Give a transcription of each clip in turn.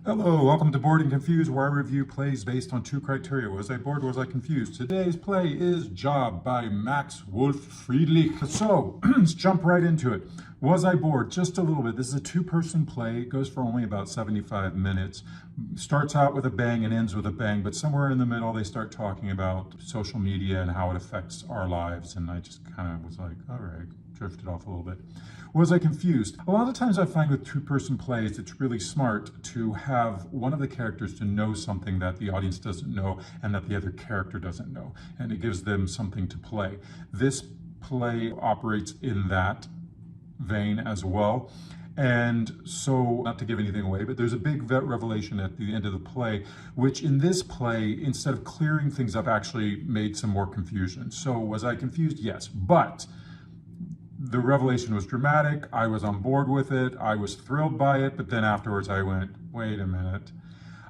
Hello, welcome to Bored and Confused, where I review plays based on two criteria. Was I bored, was I confused? Today's play is Job by Max Wolf Friedlich. So, let's jump right into it. Was I bored? Just a little bit. This is a two-person play. It goes for only about 75 minutes. Starts out with a bang and ends with a bang, but somewhere in the middle they start talking about social media and how it affects our lives, and I just kind of was like, all right, drifted off a little bit. Was I confused? A lot of times I find with two-person plays, it's really smart to have one of the characters to know something that the audience doesn't know and that the other character doesn't know, and it gives them something to play. This play operates in that vein as well. And so, not to give anything away, but there's a big revelation at the end of the play, which in this play, instead of clearing things up, actually made some more confusion. So was I confused? Yes, but the revelation was dramatic. I was on board with it. I was thrilled by it, but then afterwards I went, wait a minute.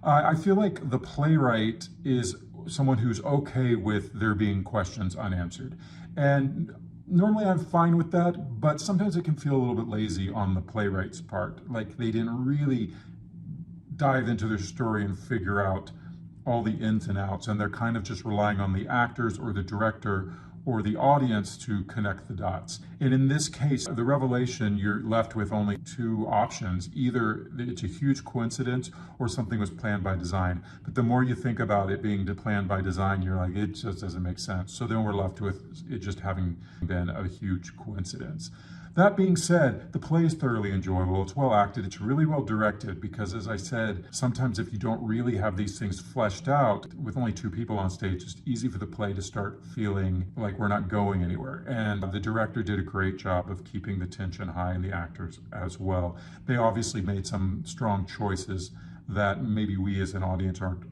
I feel like the playwright is someone who's okay with there being questions unanswered. And normally I'm fine with that, but sometimes it can feel a little bit lazy on the playwright's part. Like they didn't really dive into their story and figure out all the ins and outs, and they're kind of just relying on the actors or the director or the audience to connect the dots. And in this case, the revelation, you're left with only two options. Either it's a huge coincidence or something was planned by design. But the more you think about it being planned by design, you're like, it just doesn't make sense. So then we're left with it just having been a huge coincidence. That being said, the play is thoroughly enjoyable. It's well acted. It's really well directed because, as I said, sometimes if you don't really have these things fleshed out with only two people on stage, it's easy for the play to start feeling like we're not going anywhere. And the director did a great job of keeping the tension high, and the actors as well. They obviously made some strong choices that maybe we as an audience aren't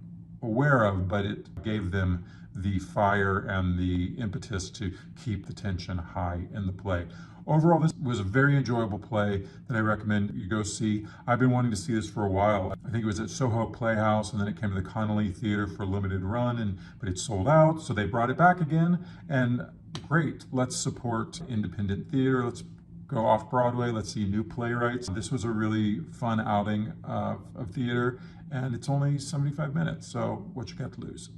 aware of, but it gave them the fire and the impetus to keep the tension high in the play. Overall, this was a very enjoyable play that I recommend you go see. I've been wanting to see this for a while. I think it was at Soho Playhouse, and then it came to the Connolly Theater for a limited run, but it sold out, so they brought it back again, and great. Let's support independent theater. Let's go off-Broadway. Let's see new playwrights. This was a really fun outing of theater, and it's only 75 minutes, so what you got to lose?